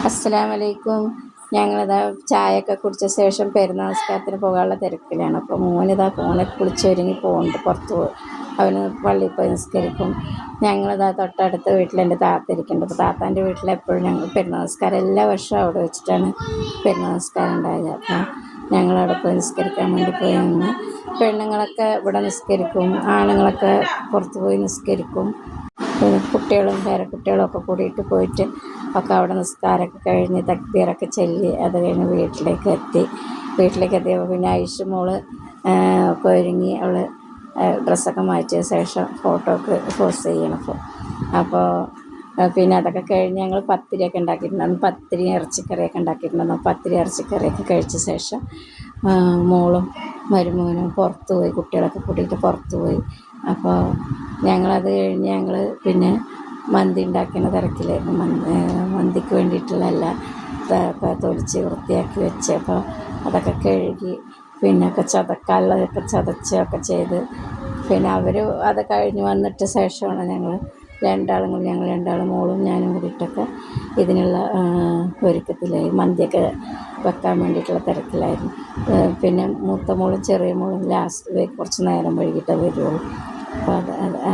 അസ്സലാമലൈക്കും. ഞങ്ങളിതാ ചായയൊക്കെ കുടിച്ച ശേഷം പെരുന്നാൾ നിസ്കാരത്തിന് പോകാനുള്ള തിരക്കിലാണ്. അപ്പോൾ മോനിതാ കുളിച്ചൊരുങ്ങി പോകുന്നുണ്ട് പുറത്ത് പോകും. അവന് പള്ളിയിൽ പോയി നിസ്കരിക്കും. ഞങ്ങളിതാ തൊട്ടടുത്ത വീട്ടിൽ എൻ്റെ താത്ത ഇരിക്കുന്നുണ്ട്. അപ്പോൾ താത്താൻ്റെ വീട്ടിലെപ്പോഴും ഞങ്ങൾ പെരുന്നാൾ നിസ്കാരം എല്ലാ വർഷവും അവിടെ വെച്ചിട്ടാണ് പെരുന്നാൾ നിസ്കാരം ഉണ്ടായത്. അപ്പോൾ ഞങ്ങളവിടെ പോയി നിസ്കരിക്കാൻ വേണ്ടി പോയി നിന്ന് പെണ്ണുങ്ങളൊക്കെ ഇവിടെ നിസ്കരിക്കും, ആണുങ്ങളൊക്കെ പുറത്ത് പോയി നിസ്കരിക്കും. കുട്ടികളും പേരക്കുട്ടികളും ഒക്കെ കൂടിയിട്ട് പോയിട്ട് ഒക്കെ അവിടെ നിസ്കാരമൊക്കെ കഴിഞ്ഞ് തക്ബീറൊക്കെ ചൊല്ലി അത് കഴിഞ്ഞ് വീട്ടിലേക്ക് എത്തിയപ്പോൾ പിന്നെ ഐഷു മോള് ഒക്കെ ഒരുങ്ങി അവൾ ഡ്രസ്സൊക്കെ മാറ്റിയ ശേഷം ഫോട്ടോക്ക് പോസ് ചെയ്യണം. അപ്പോൾ പിന്നെ അതൊക്കെ കഴിഞ്ഞ് ഞങ്ങൾ പത്തിരിയൊക്കെ ഉണ്ടാക്കിയിട്ടുണ്ടായിരുന്നു. പത്തിരിയും ഇറച്ചിക്കറിയൊക്കെ ഉണ്ടാക്കിയിട്ടുണ്ടായിരുന്നു. പത്തിരി ഇറച്ചിക്കറിയൊക്കെ കഴിച്ച ശേഷം മോളും മരുമോനും പുറത്ത് പോയി, കുട്ടികളൊക്കെ കൂട്ടിയിട്ട് പുറത്ത് പോയി. അപ്പോൾ ഞങ്ങളത് കഴിഞ്ഞ് ഞങ്ങൾ പിന്നെ മന്തി ഉണ്ടാക്കുന്ന തിരക്കിലായിരുന്നു. മന്തിക്ക് വേണ്ടിയിട്ടുള്ള എല്ലാം തൊലിച്ച് വൃത്തിയാക്കി വെച്ച് അപ്പോൾ അതൊക്കെ കഴുകി പിന്നൊക്കെ ചതക്കാനുള്ളതൊക്കെ ചതച്ചൊക്കെ ചെയ്ത് പിന്നെ അവർ അത് കഴിഞ്ഞ് വന്നിട്ട് ശേഷമാണ് ഞങ്ങൾ രണ്ടാളും മോളും ഞാനും കൂടിയിട്ടൊക്കെ ഇതിനുള്ള ഒരുക്കത്തിലായി. മന്തിയൊക്കെ വെക്കാൻ വേണ്ടിയിട്ടുള്ള തിരക്കിലായിരുന്നു. പിന്നെ മൂത്ത മോളും ചെറിയ മോളും ലാസ്റ്റ് കുറച്ച് നേരം വൈകിട്ടേ വരുള്ളൂ.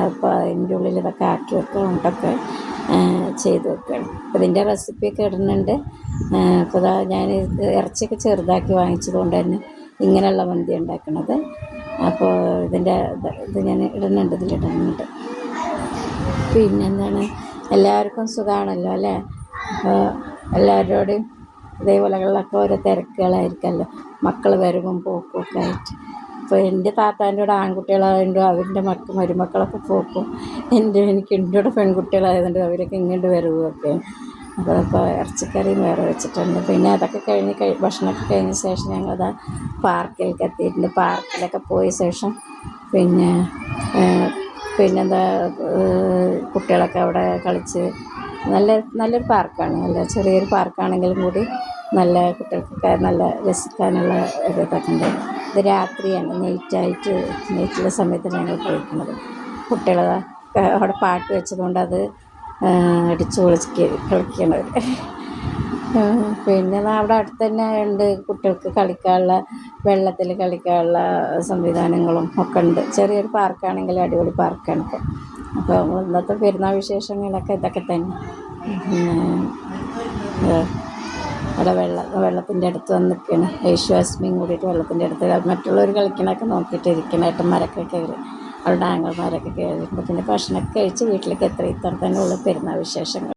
അപ്പോൾ അതിൻ്റെ ഉള്ളിൽ ഇതൊക്കെ ആക്കി വെക്കാനൊക്കെ ചെയ്ത് വെക്കണം. അപ്പോൾ ഇതിൻ്റെ റെസിപ്പിയൊക്കെ ഇടുന്നുണ്ട്. അപ്പോൾ ഞാൻ ഇറച്ചിയൊക്കെ ചെറുതാക്കി വാങ്ങിച്ചത് കൊണ്ട് തന്നെ ഇങ്ങനെയുള്ള മന്തി ഉണ്ടാക്കുന്നത്. അപ്പോൾ ഇത് ഞാൻ ഇതിലിടുന്നുണ്ട്. പിന്നെന്താണ്, എല്ലാവർക്കും സുഖമാണല്ലോ അല്ലേ? അപ്പോൾ എല്ലാവരോടും ഇതേപോലെയുള്ളൊക്കെ ഓരോ തിരക്കുകളായിരിക്കുമല്ലോ, മക്കൾ വരവും പോക്കും ഒക്കെ ആയിട്ട്. അപ്പോൾ എൻ്റെ താത്താൻ്റെ കൂടെ ആൺകുട്ടികളായതുകൊണ്ട് അവരുടെ മരുമക്കളൊക്കെ പോക്കും, എനിക്ക് കൂടെ പെൺകുട്ടികളായതുകൊണ്ട് അവരൊക്കെ ഇങ്ങോട്ട് വരവുമൊക്കെ. അപ്പോൾ ഇറച്ചിക്കറിയും വേറെ വെച്ചിട്ടുണ്ട്. പിന്നെ അതൊക്കെ കഴിഞ്ഞ് ഭക്ഷണമൊക്കെ കഴിഞ്ഞ ശേഷം ഞങ്ങളത് പാർക്കിലേക്ക് എത്തിയിട്ടുണ്ട്. പാർക്കിലൊക്കെ പോയ ശേഷം പിന്നെന്താ കുട്ടികളൊക്കെ അവിടെ കളിച്ച് നല്ലൊരു പാർക്കാണ്. നല്ല ചെറിയൊരു പാർക്കാണെങ്കിലും കൂടി നല്ല കുട്ടികൾക്കൊക്കെ നല്ല രസിക്കാനുള്ള ഒരു ഇതൊക്കെ ഉണ്ട്. ഇത് രാത്രിയാണ്, നൈറ്റുള്ള സമയത്താണ് ഞങ്ങൾ പോയിരിക്കുന്നത്. കുട്ടികൾ അവിടെ പാട്ട് വെച്ചതുകൊണ്ട് അത് അടിച്ചു പൊളിച്ച് കളിക്കണവർ. പിന്നെ അവിടെ അടുത്ത് തന്നെ ഉണ്ട് കുട്ടികൾക്ക് കളിക്കാനുള്ള, വെള്ളത്തിൽ കളിക്കാനുള്ള സംവിധാനങ്ങളും ഒക്കെ ഉണ്ട്. ചെറിയൊരു പാർക്കാണെങ്കിലും അടിപൊളി പാർക്കാണ് ഇപ്പോൾ. അപ്പോൾ ഇന്നത്തെ പെരുന്നാൾ വിശേഷങ്ങളൊക്കെ ഇതൊക്കെ തന്നെ. അവിടെ വെള്ളത്തിൻ്റെ അടുത്ത് വന്ന് നിൽക്കുകയാണ്. ഐശ്വാസ്മിയും കൂടിയിട്ട് വെള്ളത്തിൻ്റെ അടുത്ത് മറ്റുള്ളവർ കളിക്കണമൊക്കെ നോക്കിയിട്ട് ഇരിക്കണം. ഏട്ടന്മാരൊക്കെ കയറി, അവരുടെ ആങ്ങളമാരൊക്കെ കയറിയിട്ടുണ്ട്. പിന്നെ ഭക്ഷണമൊക്കെ കഴിച്ച് വീട്ടിലേക്ക് ഇത്ര തന്നെ ഉള്ള പെരുന്നാൾ വിശേഷങ്ങൾ.